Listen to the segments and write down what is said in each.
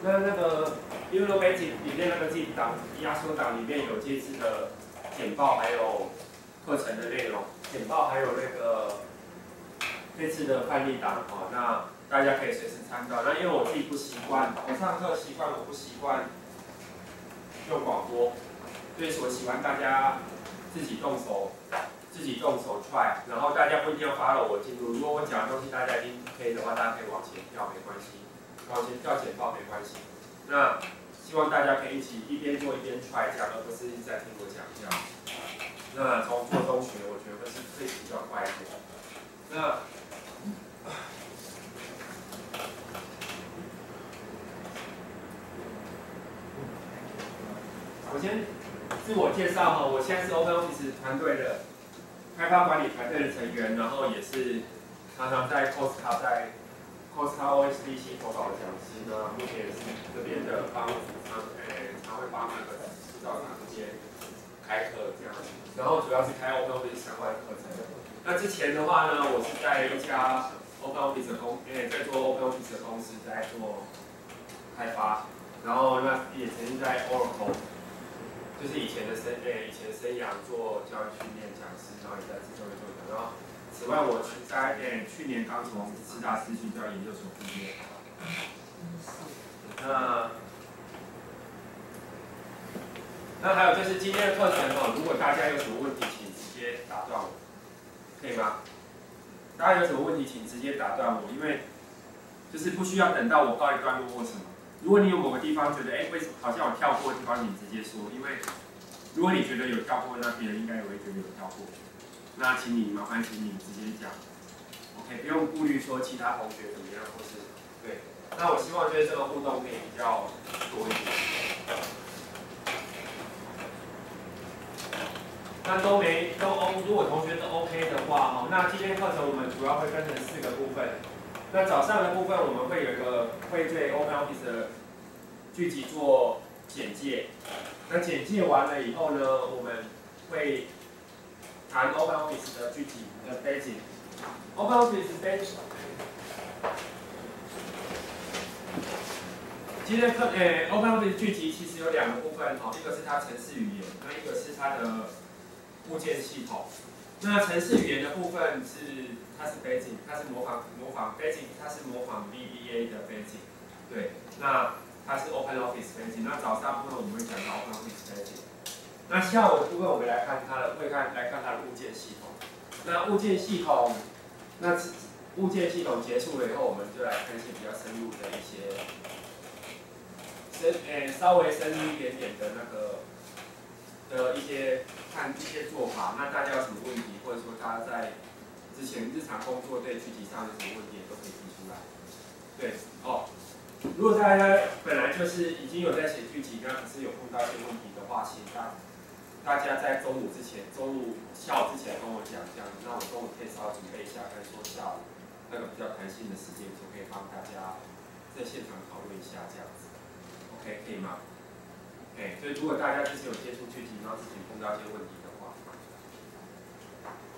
那个 Euro Basic 里面那个zip档压缩档里面有这次的简报，还有课程的内容，简报还有那个这次的范例档哦，那大家可以随时参照。那因为我自己不习惯，我上课习惯我不习惯用广播，所以我喜欢大家自己动手 try， 然后大家不一定要 follow 我进度。如果我讲的东西大家已经可以的话，大家可以往前跳没关系，往前跳简报没关系。那希望大家可以一起一边做一边 try 这样，而不是一直在听我讲这样。那从做中学，我觉得会比较快一点。那我先自我介绍哈，我现在是 OpenOffice 团队的开发管理团队的成员，然后也是常常在 Cosca OSDC 投稿的讲师呢，目前也是这边的常会帮那个辅导厂这边开课这样，然后主要是开 OpenOffice 相关的课程。那之前的话呢，我是在一家 OpenOffice 在做 OpenOffice 的公司在做开发，然后那也曾经在 Oracle。就是以前生涯做教育训练讲师，然后也在自修做的。然后，此外我在去年刚从师大资讯教育研究所毕业。那还有就是今天的课程哦，如果大家有什么问题，请直接打断我，可以吗？大家有什么问题，请直接打断我，因为就是不需要等到我告一段落或什么。如果你有某个地方觉得，为什么好像有跳过的地方，你直接说，因为如果你觉得有跳过，那别人应该也会觉得有跳过。那麻烦请你直接讲 ，OK， 不用顾虑说其他同学怎么样，或是对。那我希望就是这个互动可以比较多一点。那如果同学都 OK 的话，那今天课程我们主要会分成4个部分。那早上的部分我们会有一个会对 OpenOffice 的剧集做简介。那简介完了以后呢，我们会谈 OpenOffice 的剧集的 basic。OpenOffice basic。今天课OpenOffice 剧集其实有2个部分一个是它程式语言，那一个是它的物件系统。那程式语言的部分它是 basic， 它是模仿 basic， 它是模仿 VBA 的 basic， 对，那它是 OpenOffice basic。那早上部分我们会讲到 OpenOffice basic。那下午的部分我们来看它的物件系统。那物件系统结束了以后，我们就来看一些比较深入的一些稍微深入一点点的一些做法。那大家有什么问题，或者说大家在之前日常工作对剧集上有什么问题，也都可以提出来。对如果大家本来就是已经有在写剧集，那只是有碰到一些问题的话，请大家在下午之前跟我讲这样子，那我中午可以稍微准备一下，看说下午那个比较弹性的时间，就可以帮大家在现场讨论一下这样子。OK， 可以吗？所以如果大家之前有接触剧集，然后之前碰到一些问题的话，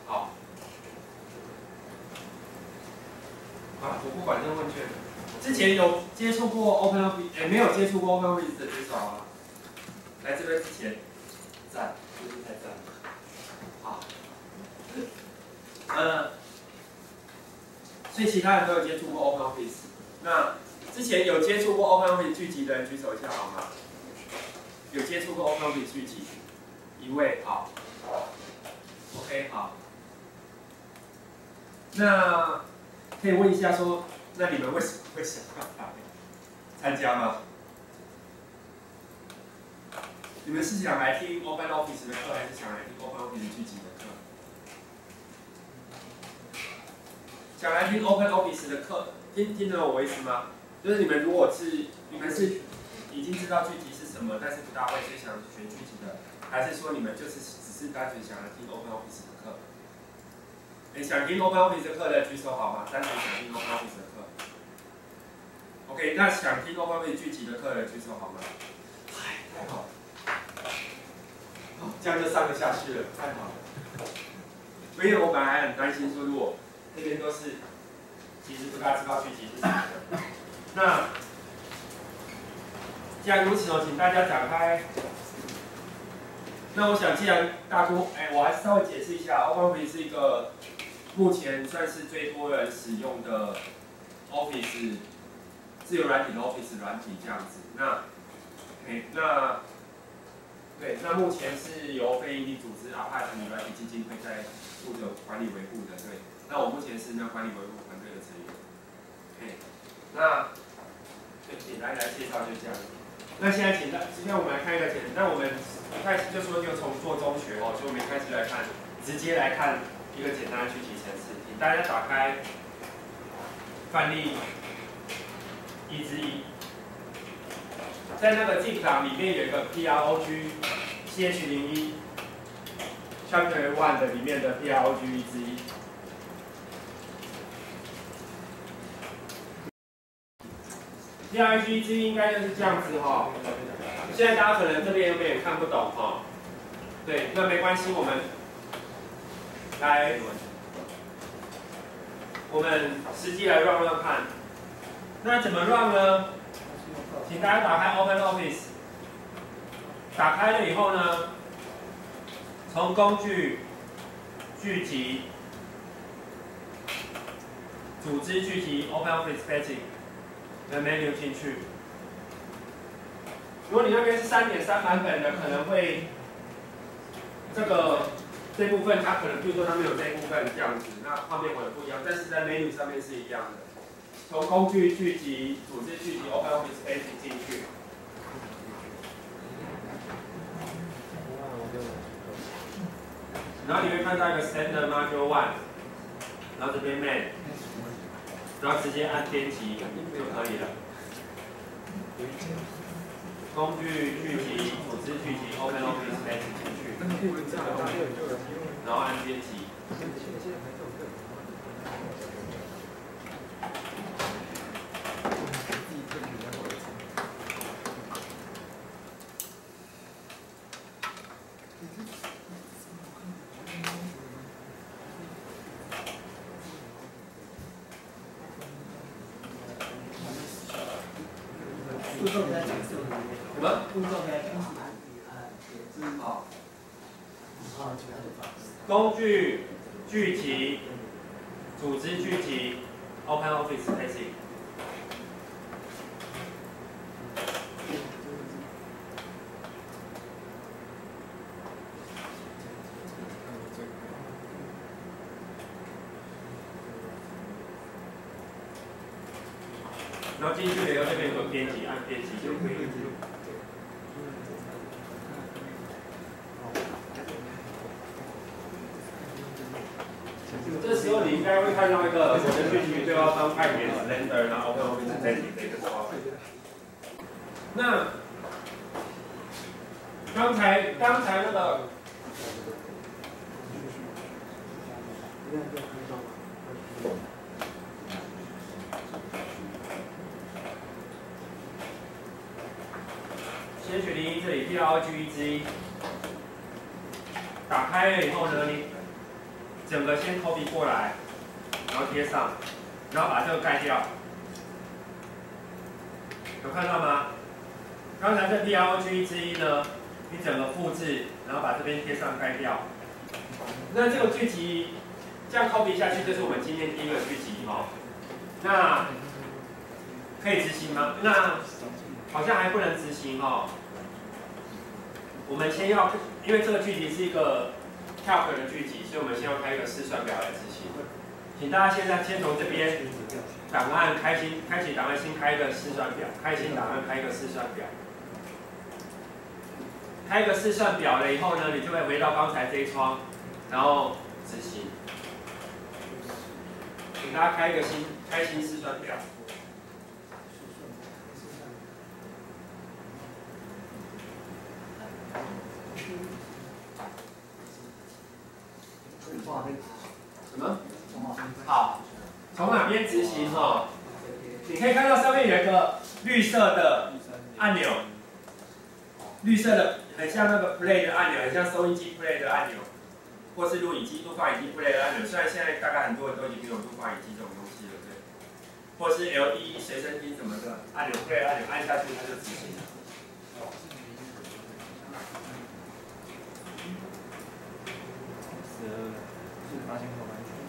好，我不管这个问卷。之前有接触过 OpenOffice， 没有接触过 OpenOffice 的举手啊。来这边之前，赞，真是太赞了。好，所以其他人都有接触过 OpenOffice。那之前有接触过 OpenOffice 剧集的人举手一下好吗？有接触过 OpenOffice 剧集？1位，好。OK， 好。那可以问一下说，那你们为什么会想要参加吗？你们是想来听 OpenOffice 的课，还是想来听 OpenOffice 剧集的课？想来听 OpenOffice 的课，听得懂我意思吗？就是你们是已经知道剧集是什么，但是不大会，所以想学剧集的，还是说你们就是只是单纯想来听 OpenOffice 的课？想听 OpenOffice 的课的举手好吗？单纯想听 OpenOffice 的课。OK， 那想听 OpenOffice 剧集的课的举手好吗？太好了。这样就上得下去了，太好了。因为我本来还很担心说，如果这边都是其实不大知道剧集是什么的，那既然如此哦，请大家展开。那我想，既然大多，我还是稍微解释一下 ，OpenOffice 是一个目前算是最多人使用的 Office 自由软体的 Office 软体这样子。那目前是由非营利组织 Apache 软体基金会在负责管理维护的，对。那我目前是那管理维护团队的成员。那简单来介绍就这样。那现在今天我们来看一个那我们一开始就说就从做中学哦，所以我们一开始来看，直接来看一个简单的具体程式。请大家打开范例1之1，在那个 zip 档里面有一个 PROG CH01 Chapter 1的里面的 PROG 1之1。PROG 1之1应该就是这样子哈。现在大家可能这边有点看不懂哈。对，那没关系，我们实际来 run 看。那怎么 run 呢？请大家打开 OpenOffice， 打开了以后呢，从工具、聚集、组织聚集 OpenOffice Basic 的 menu 进去。如果你那边是3.3版本的，可能会这部分它可能，比如说它没有这一部分这样子，那画面可能不一样，但是在 menu 上面是一样的。从工具聚集、组织聚集 OpenOffice Basic 进去。然后你会看到一个 Standard Module 1， 然后这边 Main， 然后直接按编辑就可以了。工具聚集、组织聚集 OpenOffice Basic 进去，然后按编辑。什么？工具聚集、组织聚集 OpenOffice Basic。然后进去了以后，这边有个编辑，按编辑就可以。这时候你应该会看到一个我的剧情对话方派点 Blender， 然后 OpenOffice Basic 的一个说法。那刚才那个。CH01这里 PROG 1之1，打开了以后呢，你整个先 copy 过来，然后贴上，然后把这个盖掉，有看到吗？刚才这 PROG 1之1呢，你整个复制，然后把这边贴上盖掉。那这个剧集这样 copy 下去，就是我们今天第一个剧集哈。那可以执行吗？那好像还不能执行哦。我们先要，因为这个剧集是一个 calc 的剧集，所以我们先要开一个试算表来执行。请大家现在先从这边档案开启档案，先开一个试算表，开新档案开一个试算表。开一个试算表了以后呢，你就会回到刚才这一窗，然后执行。请大家开新试算表。什么？好，从哪边执行哈？你可以看到上面有一个绿色的按钮，绿色的很像那个 play 的按钮，很像收音机 play 的按钮，或是录放影机 play 的按钮。虽然现在大概很多人都已经没有录放影机这种东西了，对。或是 LED 随身听什么的按钮 play 按钮按下去它就执行了。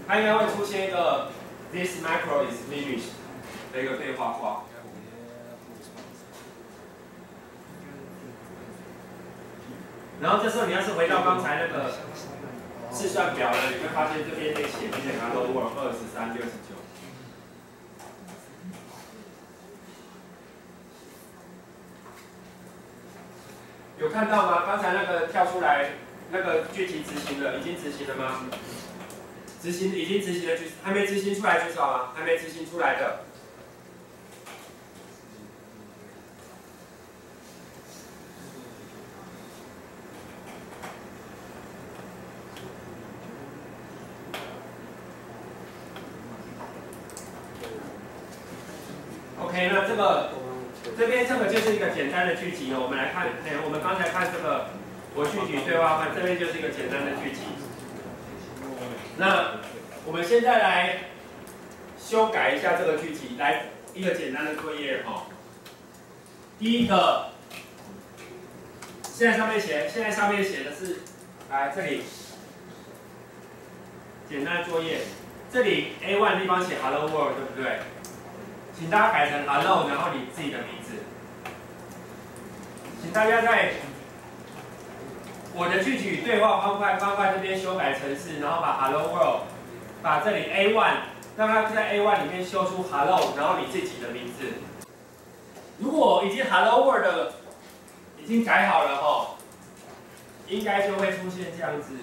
它应该会出现一个 "This macro is finished" 的一个对话框。然后这时候你要是回到刚才那个试算表呢，你会发现这边得写一些 Hello World 23、69。有看到吗？刚才那个跳出来那个具体执行了，已经执行了吗？已经执行了，还没执行出来举手啊？还没执行出来的。OK， 那这边这个就是一个简单的句集哦。我们来看，我们刚才看这个我句句对话框，这边就是一个简单的句集。那我们现在来修改一下这个句集，来一个简单的作业哈。第一个，现在上面写的是，来这里简单的作业，这里 A1 地方写 Hello World 对不对？请大家改成 Hello， 然后你自己的名字。请大家在我的句子与对话方块这边修改程式，然后把 Hello World， 把这里 A1， 让它在 A1 里面修出 Hello， 然后你自己的名字。如果已经 Hello World 已经改好了吼，应该就会出现这样子。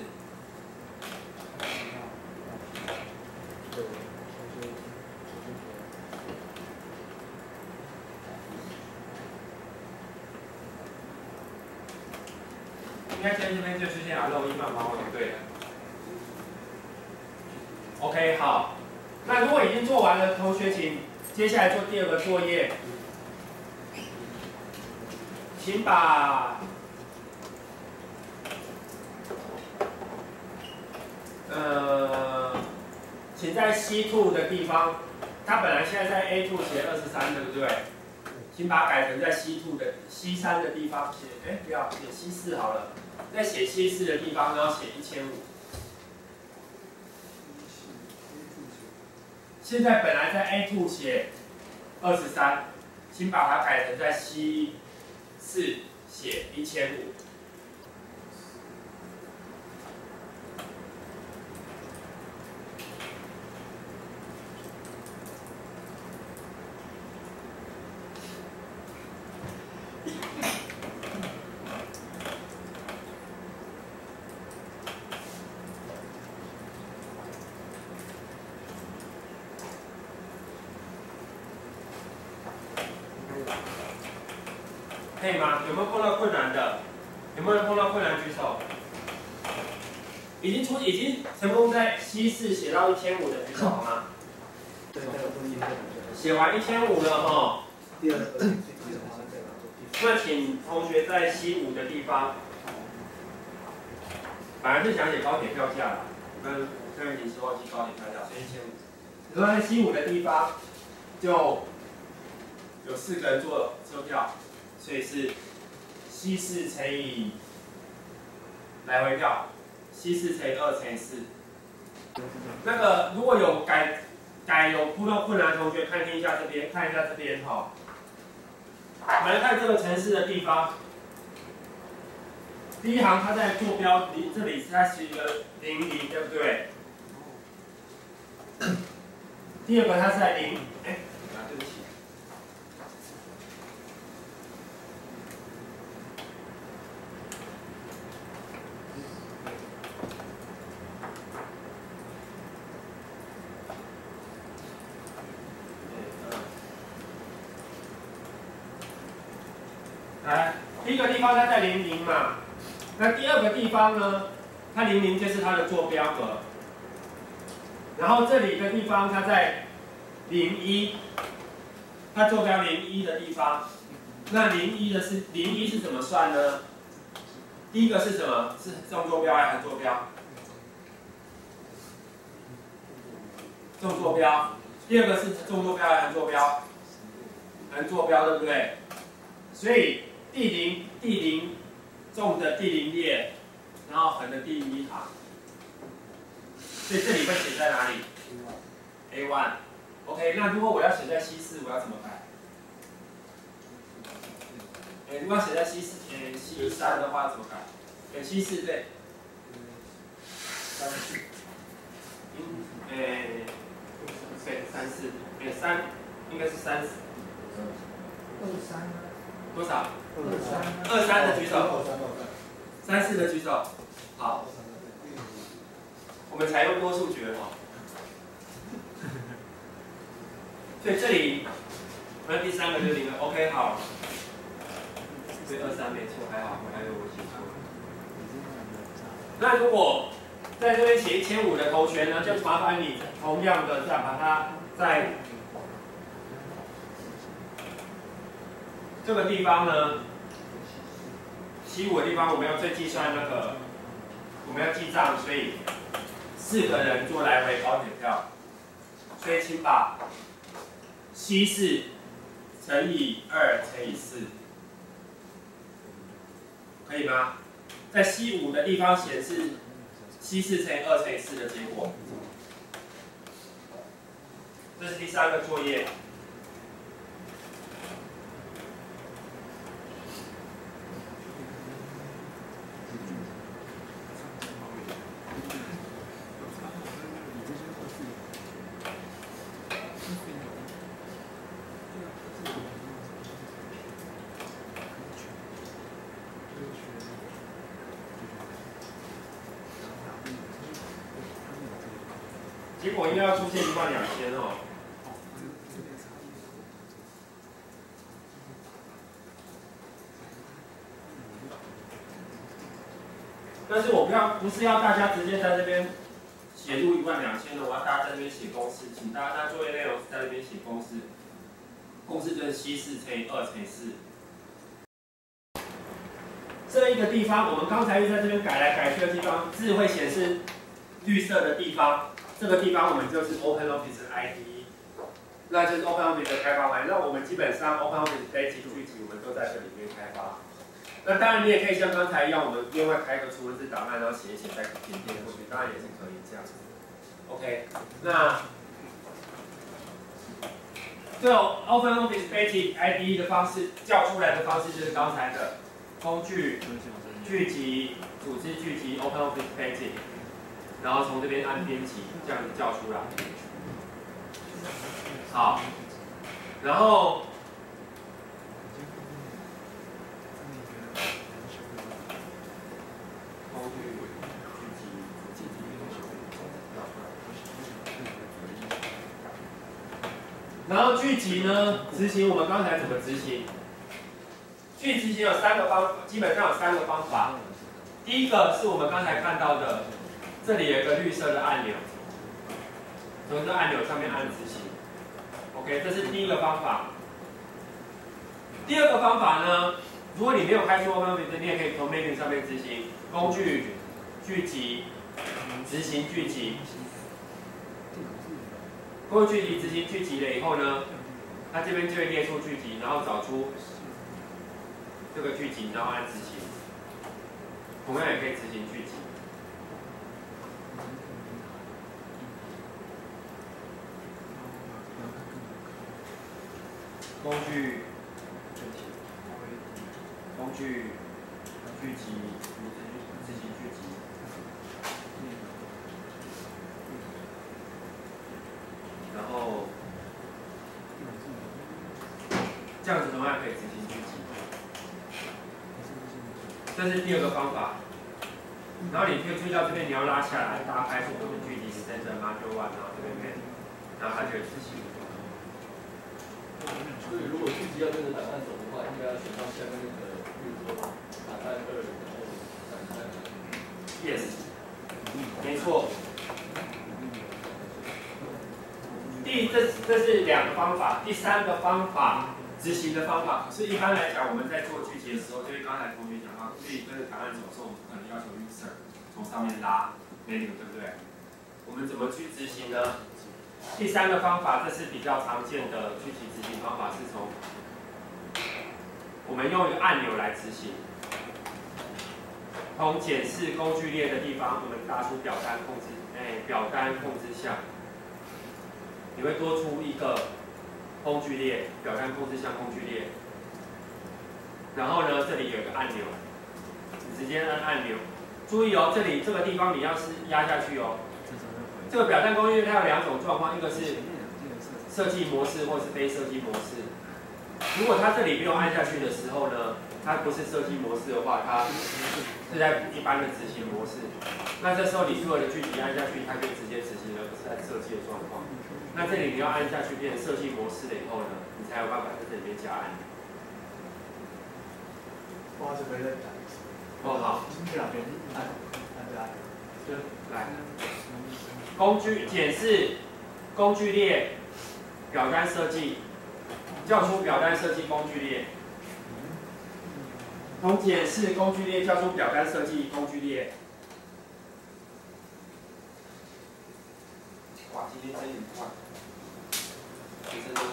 应该在这边就出现 Hello 1万8就对了。OK， 好。那如果已经做完了，同学请接下来做第二个作业，请把请在 C2 的地方，它本来现在在 A2 写23，对不对？请把它改成在 C2 的 C3的地方写，不要写 C4 好了。在写C4的地方，然后写1500。现在本来在 A2 写23，请把它改成在 C4 写1500。可以吗？有没有碰到困难的？有没有人碰到困难举手？已经成功在C4写到1500的举手好吗？对，写完1500了哈。第二个，那请同学在C5的地方，本来是想写高铁票价啦，跟你是忘记高铁票价，所以1500。如果在C5的地方，就有4个人做车票。所以是 C4乘以来回票 ，C4乘以2乘以4。那个如果有有碰到困难的同学，看一下这边哈。我们来看这个程式的地方，第一行它在坐标，这里它是一个00，对不对？第二个它是在0，对不起。来，第一个地方它在00嘛，那第二个地方呢，它00就是它的坐标格，然后这里的地方它在01，它坐标01的地方，那01是怎么算呢？第一个是什么？是纵坐标还是横坐标？纵坐标。第二个是纵坐标还是横坐标？横坐标，对不对？所以地零纵的地零列，然后横的地零一行。所以这里会写在哪里 ？A1。OK， 那如果我要写在 C4， 我要怎么改？如果要写在 C3 的话，怎么改？C4对。对，34，3应该是30。多少？23的举手。34的举手。好。我们采用多数决哦。所以这里，那第3个就0了。OK， 好。对，23没错，还好，还有我写错了。那如果在这边写1500的头衔呢，就麻烦你同样的再把它在这个地方呢，15的地方我们要最计算那个，我们要记账，所以4个人做来回高点票，所以请把C4乘以2乘以4，可以吗？在C5的地方显示C4乘以2乘以4的结果。这是第3个作业。结果应该要出现12000哦。但是我不是要大家直接在这边写入12000的，我要大家在这边写公式，请大家作业内容是在这边写公式。公式就是 C4乘以2乘以4。这一个地方，我们刚才又在这边改来改去的地方，字会显示绿色的地方。这个地方我们就是 OpenOffice 的 IDE， 那就是 OpenOffice 的开发环境。那我们基本上 OpenOffice Basic 剧集我们都在这里面开发。那当然你也可以像刚才一样，我们另外开个储文字档案，然后写一写再点点过去，当然也是可以这样子。OK， 那这种 OpenOffice Basic IDE 的方式叫出来的方式就是刚才的工具、剧集、组织剧集 OpenOffice Basic。然后从这边按编辑，这样子叫出来。好，然后工具、剧集、然后剧集呢，执行我们刚才怎么执行？去执行有基本上有3个方法。第一个是我们刚才看到的。这里有一个绿色的按钮，从这按钮上面按执行。OK， 这是第一个方法。第2个方法呢，如果你没有开出 OpenOffice， 你也可以从 menu 上面执行工具、剧集、执行剧集。工具剧集执行剧集了以后呢，它这边就会列出剧集，然后找出这个剧集，然后按执行。同样也可以执行剧集。工具、剧集、执行剧集，然后这样子的话可以执行剧集，这是第2个方法。然后你可以注意到这边你要拉下来，大家开出我们剧集 Center Module 1，然后这边面，然后它就会执行。所以如果剧集要跟着档案走的话，应该要选到下面那个，比如说档案2，然后档案。Yes， 没错。这是2个方法，第3个方法执行的方法。可是，一般来讲，我们在做剧集的时候，就是刚才同学讲到，可以跟着档案走的时候，我们可能要求 user 从上面拉 menu， 对不对？我们怎么去执行呢？第3个方法，这是比较常见的具体执行方法，是从我们用一个按钮来执行。从检视工具列的地方，我们打出表单控制，表单控制项，你会多出一个工具列，表单控制项工具列。然后呢，这里有一个按钮，你直接按按钮。注意哦，这里这个地方你要是压下去哦。这个表单工具它有两种状况，一个是设计模式或是非设计模式。如果它这里没有按下去的时候呢，它不是设计模式的话，它是在一般的执行模式。那这时候你所有的具体按下去，它就直接执行了，不是在设计的状况。那这里你要按下去变成设计模式了以后呢，你才有办法在这里面加按钮。哇，这个在讲。哦，好。这两边按加。来。工具检视工具列表单设计，叫出表单设计工具列。从检视工具列叫出表单设计工具列。哇，今天真很快，学生都很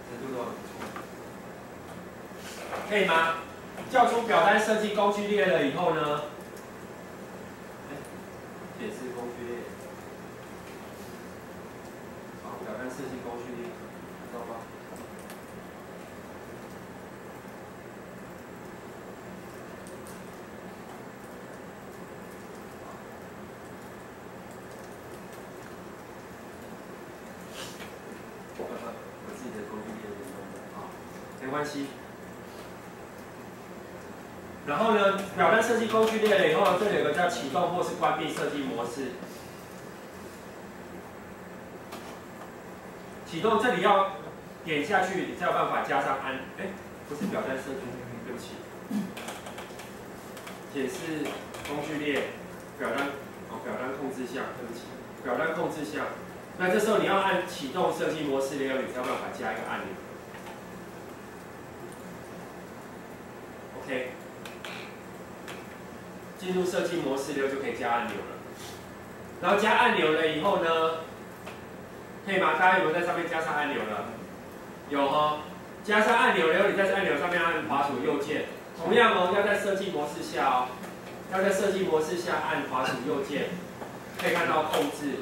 程度都很不错，可以吗？叫出表单设计工具列了以后呢？检视工具列，好，表单设计工具列，糟糕。我自己的工具列好，没关系。然后呢，表单设计工具列了以后，这里有个叫启动或是关闭设计模式。启动这里要点下去，你才有办法加上按。不是表单设计，对不起。解释工具列，表单控制项，对不起，表单控制项。那这时候你要按启动设计模式了以后，你才有办法加一个按钮。OK。进入设计模式了就可以加按钮了。然后加按钮了以后呢，可以吗？大家有没有在上面加上按钮了？有哦。加上按钮了，你在这按钮上面按滑鼠右键。同样哦，要在设计模式下哦，要在设计模式下按滑鼠右键，可以看到控制，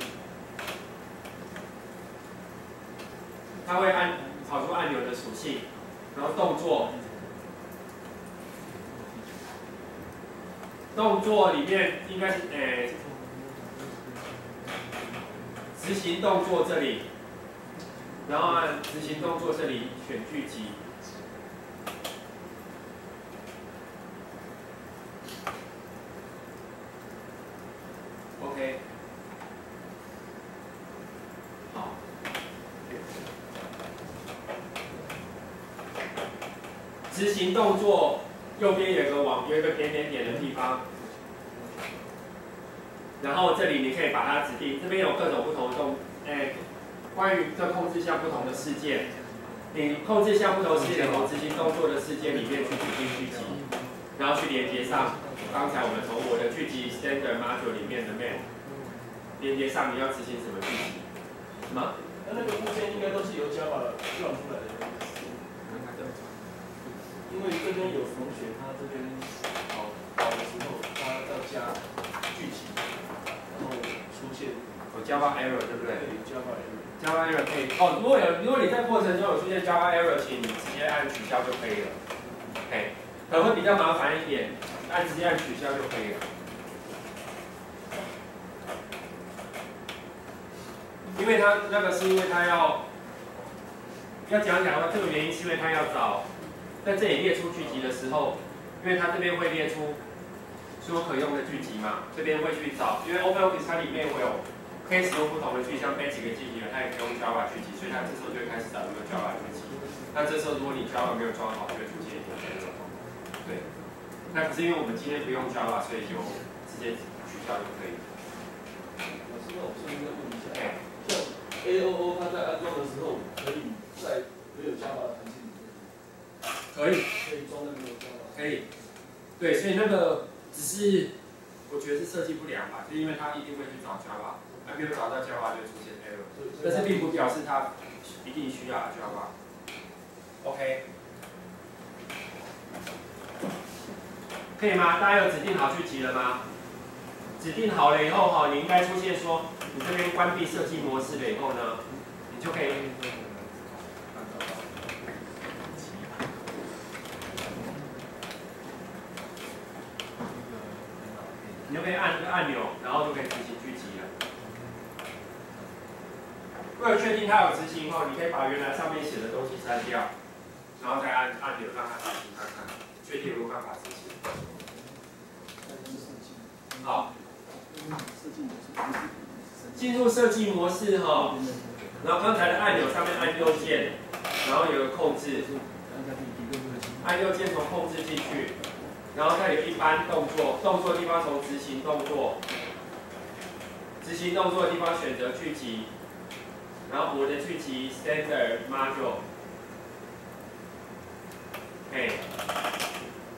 它会跑出按钮的属性，然后动作。动作里面应该是执行动作这里，然后按执行动作这里选剧集。OK。好。执行动作。右边有一个点点点的地方，然后这里你可以把它指定，这边有各种不同的关于这控制项不同的事件，你控制项不同事件从执行动作的事件里面去指定剧集，然后去连接上刚才我们从我的剧集 standard module 里面的 main， 连接上你要执行什么剧集？什么？那个物件应该都是由 Java 转出来的。因为这边有同学，他这边跑的时候，他要加剧情，然后出现有 Java error 对不对？对 Java error。Java error 可以哦，如果你在过程中有出现 Java error， 请你直接按取消就可以了。OK， 可能会比较麻烦一点，直接按取消就可以了。因为它那个是因为它要讲的话，这个原因是因为它要找。在这里列出剧集的时候，因为它这边会列出所有可用的剧集嘛，这边会去找，因为 OpenOffice 它里面会有可以使用不同的剧，像背几个剧集，它也可以用 Java 剧集，所以它这时候就会开始找这个 Java 剧集。那这时候如果你 Java 没有装好，就会出现一个 error。对，那可是因为我们今天不用 Java， 所以就直接取消就可以。老师，那我顺便再问一下，像 AOO 它在安装的时候，可以在没有 Java 的环境。可以装那个 Java。可以，对，所以那个只是我觉得是设计不良吧，就因为他一定会去找 Java， 没有找到 Java 就出现 error， 但是并不表示他一定需要 Java。OK，可以吗？大家有指定好剧集了吗？指定好了以后哈，你应该出现说，你这边关闭设计模式了以后呢，你就可以。你就可以按这个按钮，然后就可以执行剧集了。为了确定它有执行后，你可以把原来上面写的东西删掉，然后再按按钮让它执行看看，确定有没有办法执行。好，进入设计模式哈，然后刚才的按钮上面按右键，然后有个控制，按右键从控制进去。然后再有一般动作，动作的地方从执行动作，执行动作的地方选择剧集，然后我的剧集 Standard Module，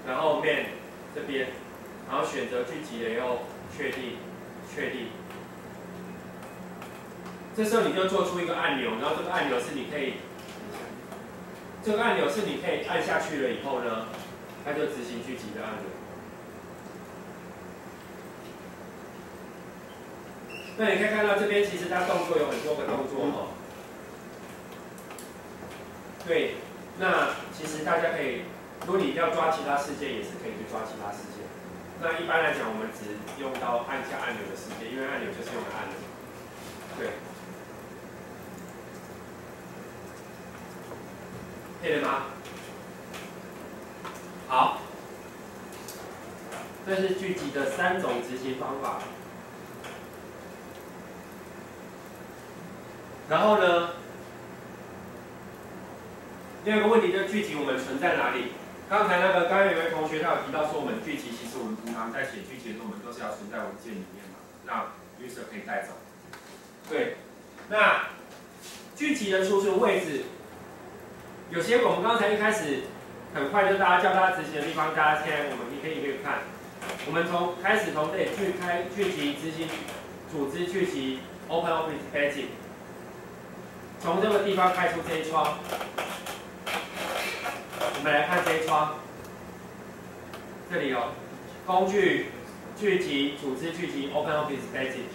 然后 Main 这边，然后选择剧集了以后确定，这时候你就做出一个按钮，然后这个按钮是你可以，按下去了以后呢。它就执行剧集的按钮。那你可以看到这边其实它动作有很多个动作哦。对，那其实大家可以，如果你要抓其他事件，也是可以去抓其他事件。那一般来讲，我们只用到按下按钮的事件，因为按钮就是用来按的。对。配了吗？好，这是剧集的3种执行方法。然后呢，第二个问题就是剧集我们存在哪里？刚才有一位同学他有提到说，我们剧集其实我们平常在写剧集的时候，我们都是要存在文件里面嘛，让 user 可以带走。对，那剧集的储存位置，有些我们刚才一开始。很快就大家叫大家执行的地方，大家现在你可以一个看。我们开始从这里开剧集执行组织剧集 OpenOffice Basic， 从这个地方开出这一窗。我们来看这一窗，这里有工具剧集组织剧集 OpenOffice Basic。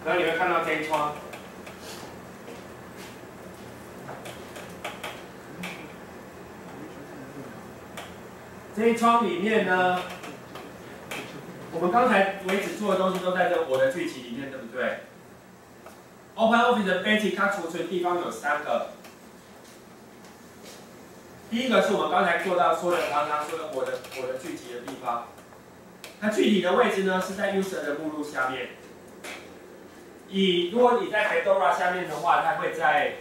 然后你会看到这一窗。这一窗里面呢，我们刚才为止做的东西都在这我的剧集里面，对不对 ？OpenOffice 的 Basic 它储存地方有3个。第一个是我们刚才常常说的我的剧集的地方，它具体的位置呢是在 User 的目录下面。如果你在 Fedora 下面的话，它会在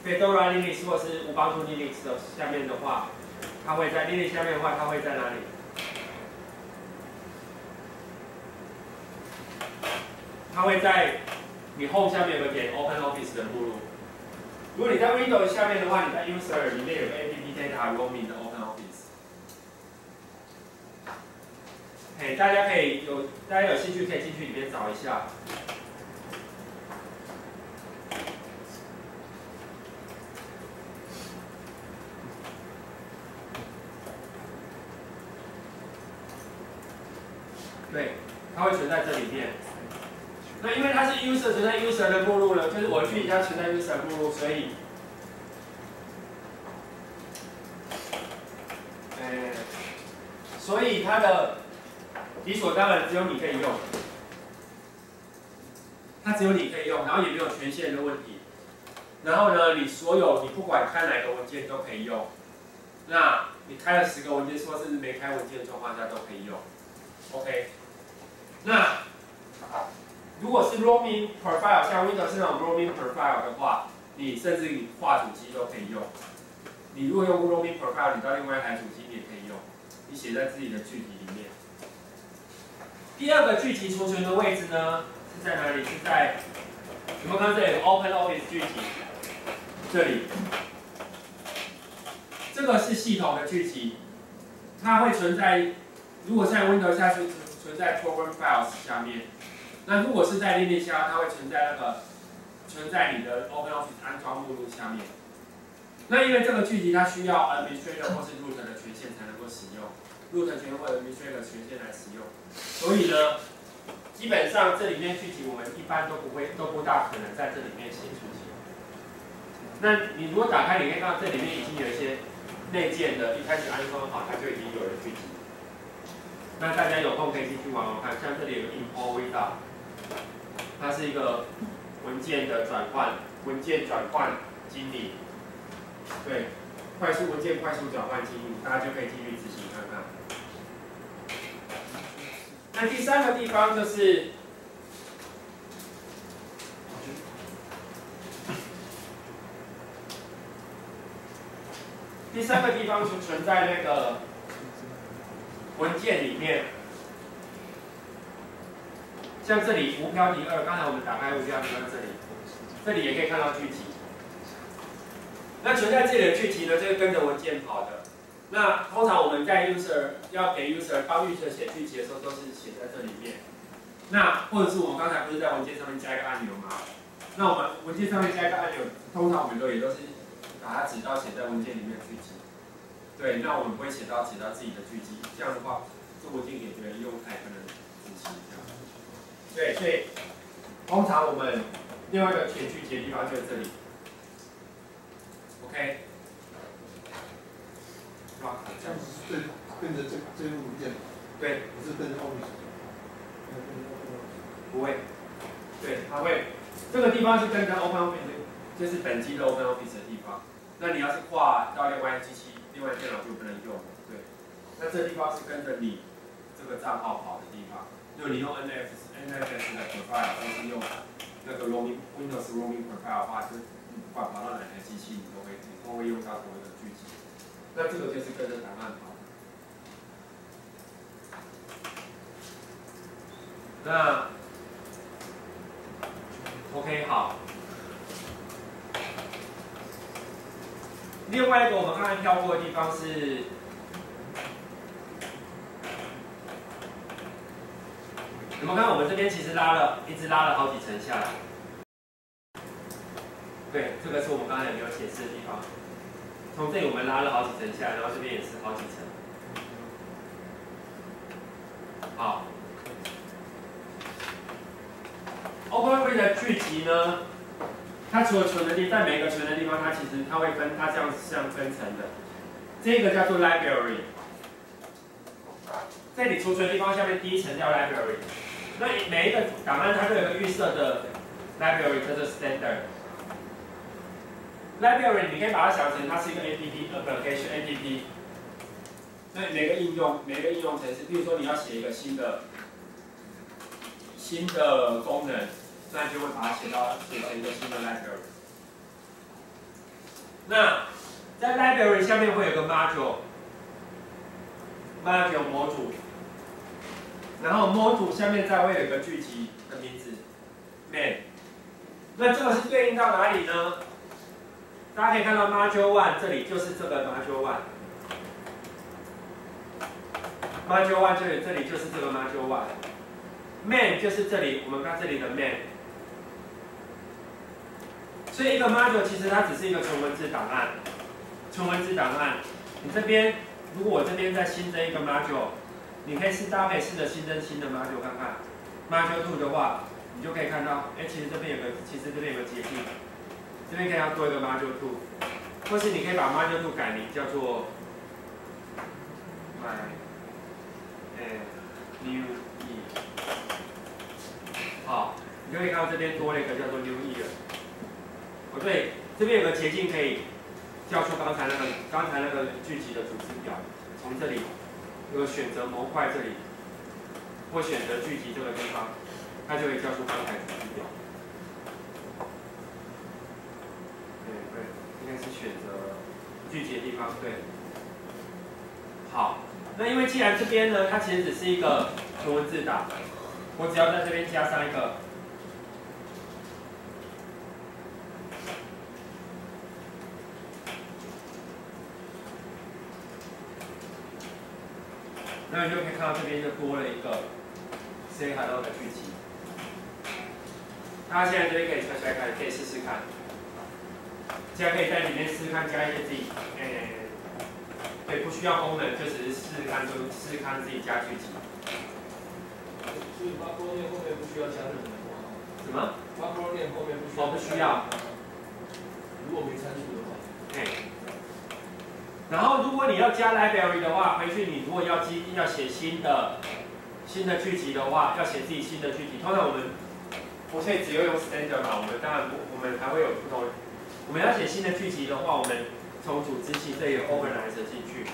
Fedora Linux 或是 Ubuntu Linux 的下面的话。它会在 Linux 下面的话，它会在哪里？它会在你 Home 下面有个点 OpenOffice 的目录。如果你在 Windows 下面的话，你在 User 里面有个 App Data Roaming 的 OpenOffice。大家有兴趣可以进去里面找一下。对，它会存在这里面。那因为它是 user 存在 user 的目录了，就是我剧集它存在 user 目录，所以，所以它的理所当然只有你可以用，它只有你可以用，然后也没有权限的问题。然后呢，你不管开哪个文件都可以用。那你开了10个文件，或甚至没开文件的状况下都可以用。OK。那如果是 roaming profile， 像 Windows 那种 roaming profile 的话，你甚至你画主机都可以用。你如果用 roaming profile， 你到另外一台主机你也可以用，你写在自己的剧集里面。第二个剧集储存的位置呢是在哪里？是在有没有看到这里有 OpenOffice 剧集？这里，这个是系统的剧集，它会存在。如果在 Windows 下是存在 Program Files 下面，那如果是在 Linux 下，它会存在你的 OpenOffice 安装目录下面。那因为这个剧集它需要 administrator 或是 root 的权限才能够使用 ，root 权限或者 administrator 的权限来使用，所以呢，基本上这里面剧集我们一般都不大可能在这里面写出去。那你如果打开，你可以看到这里面已经有一些内建的，一开始安装好，它就已经有了剧集。那大家有空可以进去玩玩看，像这里有个 import wizard， 它是一个文件的转换，文件转换经理，对，文件快速转换经理，大家就可以进去执行看看。那第三个地方就是。第三个地方就存在那个文件里面，像这里无标题2，刚才我们打开无标题2这里也可以看到剧集。那存在这里的剧集呢，就是跟着文件跑的。那通常我们在 user 要给 user 帮 user 写剧集的时候，都是写在这里面。那或者是我们刚才不是在文件上面加一个按钮吗？那我们文件上面加一个按钮，通常我们也都是把它指到写在文件里面的剧集。对，那我们不会写到自己的剧集，这样的话，这文件给别人用才可能执行这样。对，所以通常我们另外一个写剧集的地方就是这里。OK。这样子是跟着这个文件，对，不是跟着 Office。不会，对，它会。这个地方是跟着 OpenOffice， 就是本机的 OpenOffice 的地方。那你要是跨到另外机器、另外电脑就不能用了，对。那这地方是跟着你这个账号跑的地方。如果你用 NFS 的 profile， 或是用那个 Windows roaming profile 的话，就不管跑到哪台机器，你都会用到同一个剧集。那这个就是跟着档案跑。那 OK 好。另外一个我们刚才跳过的地方是，你们看我们这边其实一直拉了好几层下来。对，这个是我们刚才没有显示的地方。从这里我们拉了好几层下来，然后这边也是好几层。好。OpenOffice 的剧集呢，它除了存的地，在每个存的地方，它其实它会分，它这样分层的。这个叫做 library， 这里储存的地方下面第一层叫 library。那每一个档案它都有一个预设的 library 叫做 standard。library 你可以把它想成它是一个 application APP。那每个应用程式，比如说你要写一个新的功能。那就会把它写成一个新的 library。那在 library 下面会有个 module 模组，然后模组下面再会有一个剧集的名字 main。那这个是对应到哪里呢？大家可以看到 module 1这里就是这个 module 1。module 1这里就是这个 module 1。main 就是这里我们看这里的 main。所以一个 module 其实它只是一个纯文字档案。你这边如果我这边再新增一个 module， 你可以搭配试着新增新的 module 看看。module 2的话，你就可以看到，其实这边有个捷径，这边可以要多一个 module 2，或是你可以把 module 2改名叫做 new e。好，你就可以看到这边多了一个叫做 new e 的。对，这边有个捷径可以叫出刚才那个剧集的组织表，从这里有选择模块这里，或选择剧集这个地方，它就可以叫出刚才组织表。对，应该是选择剧集的地方，对。好，那因为既然这边呢，它其实只是一个纯文字档，我只要在这边加上一个。那你就可以看到这边就多了一个 say hello 的剧集。大家现在这边可以传出来看，可以试试看。现在可以在里面试试看加一些自己，对，不需要功能，就只是试试看自己加剧集。所以macro name后面不需要加任何括号。什么 macro name后面不需要。不需要。如果没参数的话。然后如果你要加 library 的话，回去你如果要写新的剧集的话，要写自己新的剧集。通常我们不可以只用 standard 嘛，我们当然我们还会有不同。我们要写新的剧集的话，我们从组织器这里有 organizer 进去，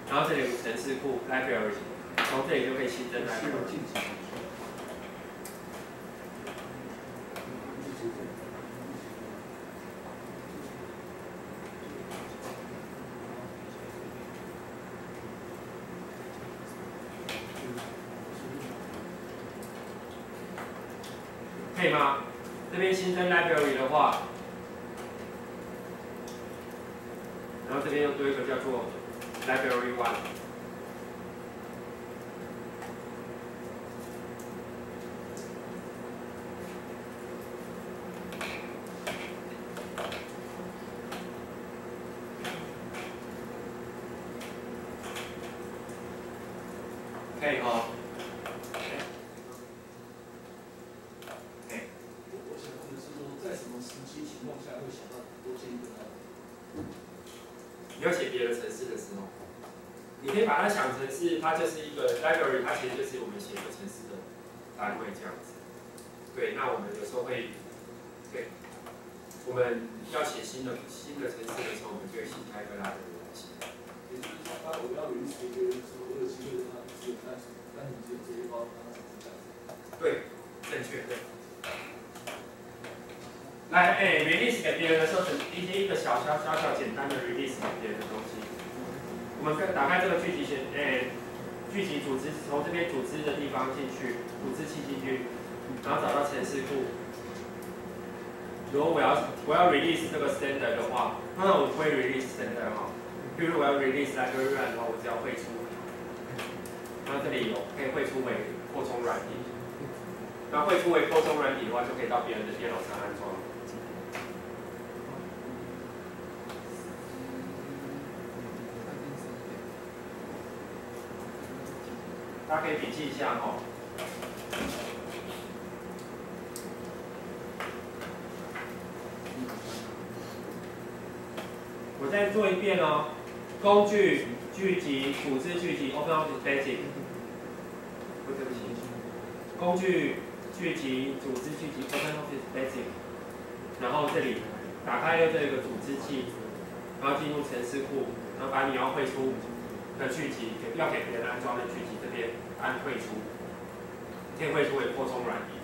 然后这里有程式库 library， 从这里就可以新增 library。可以吗？这边新增 library 的话，然后这边又多一个叫做 library one。可以哦。情况下会想到多建一个你要写别的程式的时候，你可以把它想成是它就是一个 library， 它其实就是我们写一个程式的单位这样子。对，那我们有时候会，对，我们要写新的程式的时候，我们就会新开一个 library 来写。也就是说，我要release一个时候，我有机会让它只有单纯只有这一包，让它怎么这样子？对，正确，对。来，release 给别人的时候，一个小简单的 release 给别人的东西。我们打开这个剧集剧集组织，从这边组织的地方进去，组织器进去，然后找到程式库。如果我要 release 这个 standard 的话，那我会 release standard 哈。比如我要 release library run 的话，我只要汇出，然后这里有可以汇出为扩充软体。那汇出为扩充软体的话，就可以到别人的电脑上安装。大家可以笔记一下哦。我再做一遍哦。工具、剧集、组织剧集 ，OpenOffice Basic。对不起。工具、剧集、组织剧集 ，OpenOffice Basic。然后这里打开这个组织器，然后进入程式库，然后把你要汇出的剧集，要给别人安装的剧集这边按汇出，可以汇出为扩充软体。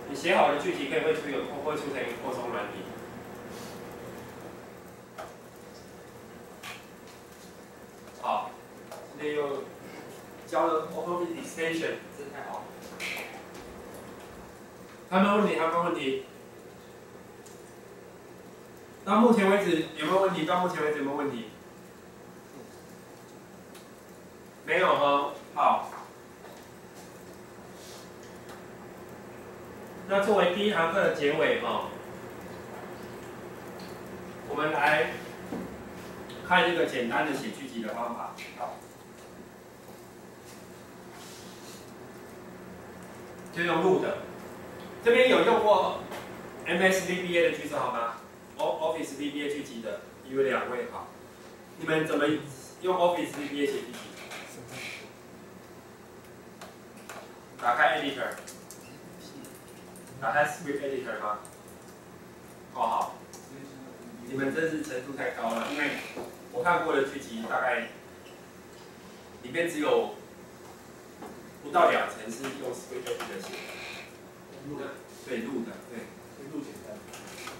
你写好的剧集可以汇出成一个扩充软体。好，今天又教了 OpenOffice Extension， 真太好了。还有没有问题？还有没有问题？到目前为止有没有问题？到目前为止有没有问题？没有哈，好。那作为第一堂课的结尾哈，我们来看一个简单的写剧集的方法。好，就用录的。这边有用过 MS VBA 的举手好吗？Office VBA 剧集的有2位好，你们怎么用 Office VBA 写剧集？打开 Editor， 打开 Script Editor 吗？哦好，你们真是程度太高了，因为我看过的剧集大概里面只有不到2成是用 Script Editor 写的。录的，对，录的，对，录简单。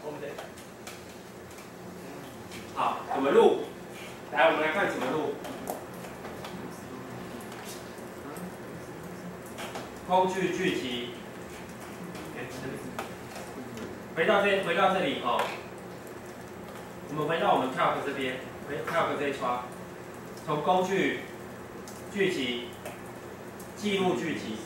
OK。好，怎么录？来，我们来看怎么录。工具剧集，回到这里哦。我们回到我们 Calc 这边，Calc 这一窗，从工具、剧集、记录剧集。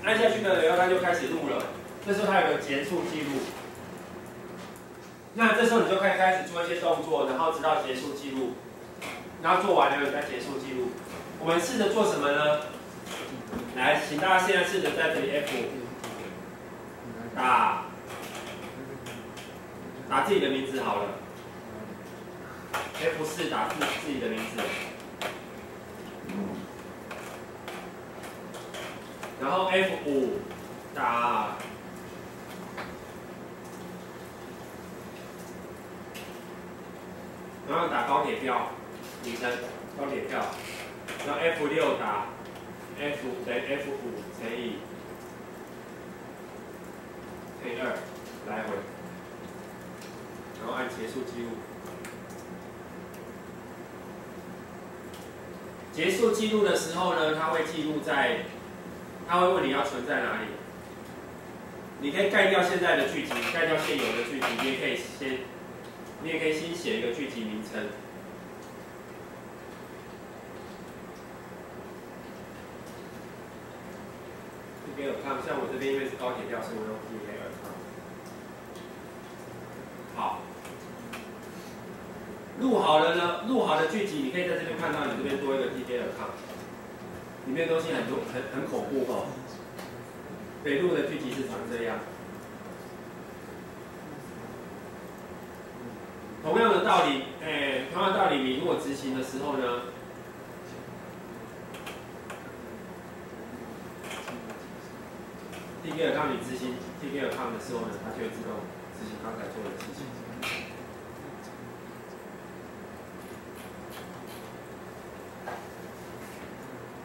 按下去呢以后，它就开始录了。这时候它有个结束记录。那这时候你就可以开始做一些动作，然后直到结束记录，然后做完了再结束记录。我们试着做什么呢？来，请大家现在试着在这里 F 打自己的名字好了。F4打自己的名字，然后 F5打然后打高铁票名称，高铁票，然后 F6打 F 等于 F5乘以2来回，然后按结束记录。结束记录的时候呢，它会记录在，它会问你要存在哪里。你可以盖掉现在的剧集，盖掉现有的剧集，你也可以先写一个剧集名称。这边有看，像我这边因为是高铁票，所以我用 TKL 看。好。录好了呢，录好的剧集，你可以在这边看到，你这边多一个 TKL account， 里面东西很多，很恐怖哦。对，录的剧集是长这样。同样的道理，同样的道理，你如果执行的时候呢，TKL account 你执行 TKL account 的时候呢，它就会自动执行刚才做的事情。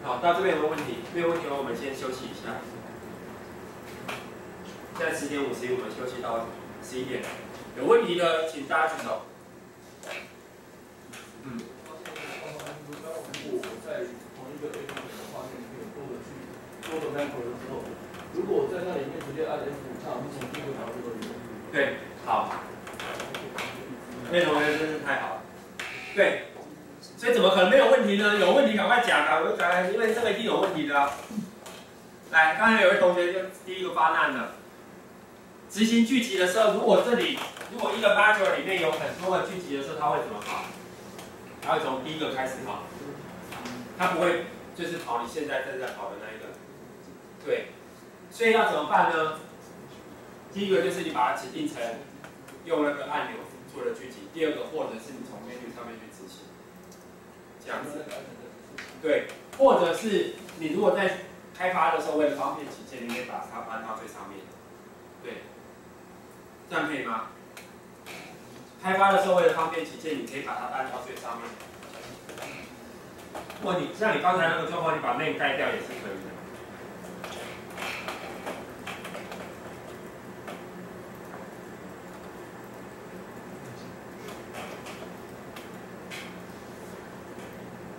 好，到这边有没有问题？没有问题的话，我们先休息一下。现在10点51，我们休息到11点。有问题的，请大家举手。如果我在同一个 A 图的画面里面多个 macro 的时候，如果我在那里面直接按 F5，它好像从第一个打到这个里面。对，好。那同学真是太好了。对。所以怎么可能没有问题呢？有问题赶快讲啊！我讲，因为这个一定有问题的、啊。来，刚才有位同学就第一个发难了。执行剧集的时候，如果一个 module 里面有很多个剧集的时候，它会怎么跑？它会从第一个开始跑，它不会就是跑你现在正在跑的那一个。对，所以要怎么办呢？第一个就是你把它指定成用那个按钮做的剧集，第二个或者是你从 menu 上面去执行。这样子，对，或者是你如果在开发的时候，为了方便起见，你可以把它搬到最上面，对，这样可以吗？开发的时候为了方便起见，你可以把它搬到最上面。如果你像你刚才那个状况，你把 name 盖掉也是可以的。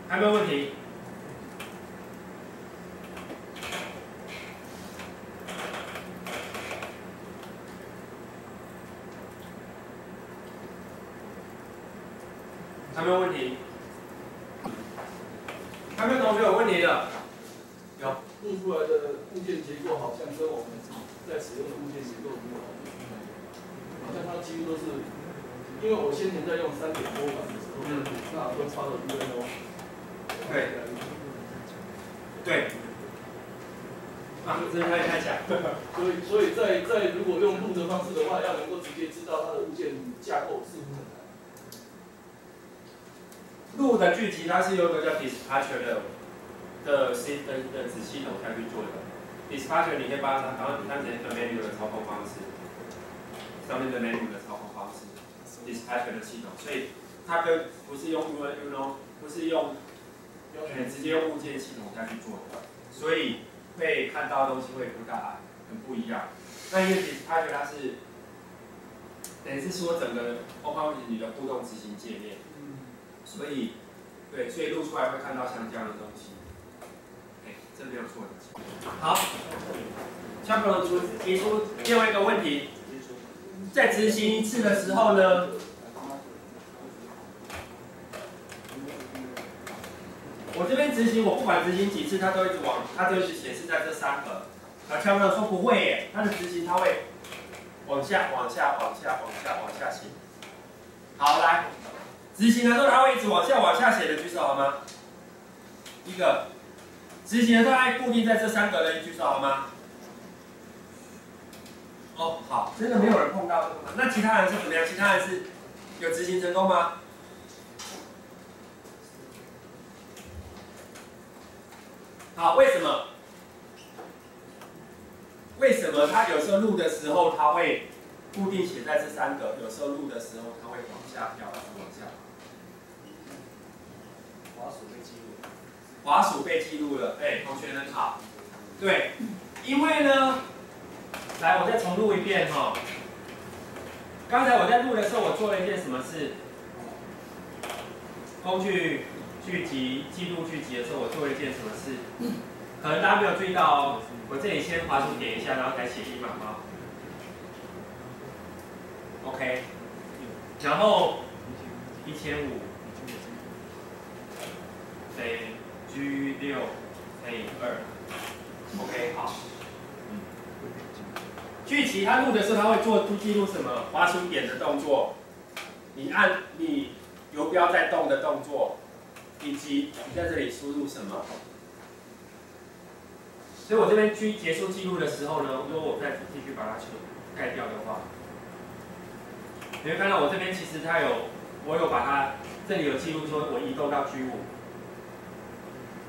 还有没有问题？还没有问题？还没有同学有问题的？有。录出来的物件结构好像跟我们在使用的物件结构没有好像它几乎都是，因为我先前在用3.多版的时候，那都抄了UNO。对。对。啊，真的太强。所以在如果用录的方式的话，要能够直接知道它的物件架构是不是很难。录的剧集它是用一个叫 dispatcher 的子系统下去做的。dispatcher 你可以把它当成一个 menu 的操控方式，上面的 menu 的操控方式 ，dispatcher 的系统，所以它跟不是用 UNO， 不是用直接用物件系统下去做的，所以会看到的东西会很不一样。那因为 dispatcher 它是等于是说整个 OpenOffice 你的互动执行界面。所以录出来会看到像这样的东西，这没有错的。好 ，Chapel 提出另外一个问题，在执行一次的时候呢，我这边执行，我不管执行几次，它都一直显示在这3格。啊，乔布说不会耶，它的执行它会往下写。好，来，执行的时候它会一直往下写的举手好吗？一个，执行的时候它固定在这3个的举手好吗？哦，好，真的没有人碰到这个吗？那其他人是怎么样？其他人是有执行成功吗？好，为什么？为什么他有时候录的时候他会固定写在这3个，有时候录的时候他会往下跳，还是往下？滑鼠被记录。滑鼠被记录了，哎，同学很好。对，因为呢，来，我再重录一遍哈。刚才我在录的时候，我做了一件什么事？工具聚集记录聚集的时候，我做了一件什么事？可能大家没有注意到哦。我这里先滑鼠点一下，然后再写1码号。OK， 然后1500乘 G6乘以2。OK， 好。聚集它录的时候，它会做记录什么？滑鼠点的动作，你按你游标在动的动作，以及你在这里输入什么。所以我这边结束记录的时候呢，如果我再继续把它盖掉的话，你会看到我这边其实我有把它这里有记录说我移动到 G5。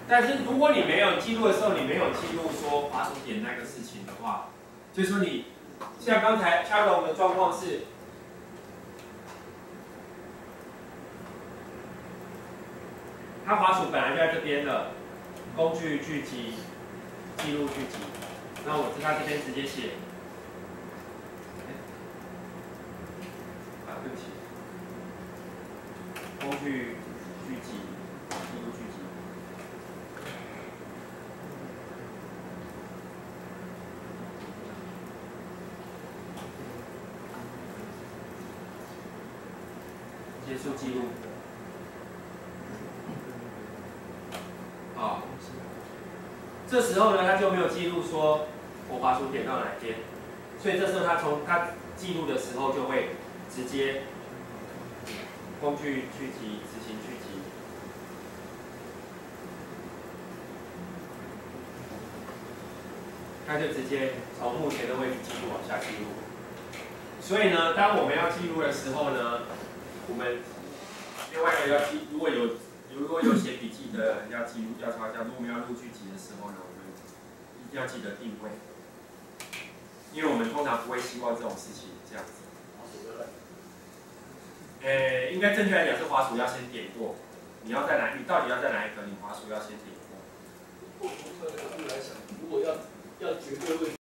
但是如果你没有记录的时候，你没有记录说滑鼠点那个事情的话，就是说你像刚才恰龙的状况是，它滑鼠本来就在这边的，工具聚集。记录聚集，那我在这边直接写，对不起，工具聚集，记录聚集，结束记录，好。这时候呢，他就没有记录说我滑鼠点到哪边，所以这时候他记录的时候就会直接工具聚集、执行聚集，他就直接从目前的位置记录往下记录。所以呢，当我们要记录的时候呢，我们另外一个如果有写笔记的人要记录要抄下，如果我们要录剧集的时候呢，我们一定要记得定位，因为我们通常不会希望这种事情这样子。应该正确来讲是滑鼠要先点过，你到底要在哪一格，你滑鼠要先点过。从这个角度来想，如果要绝对位置。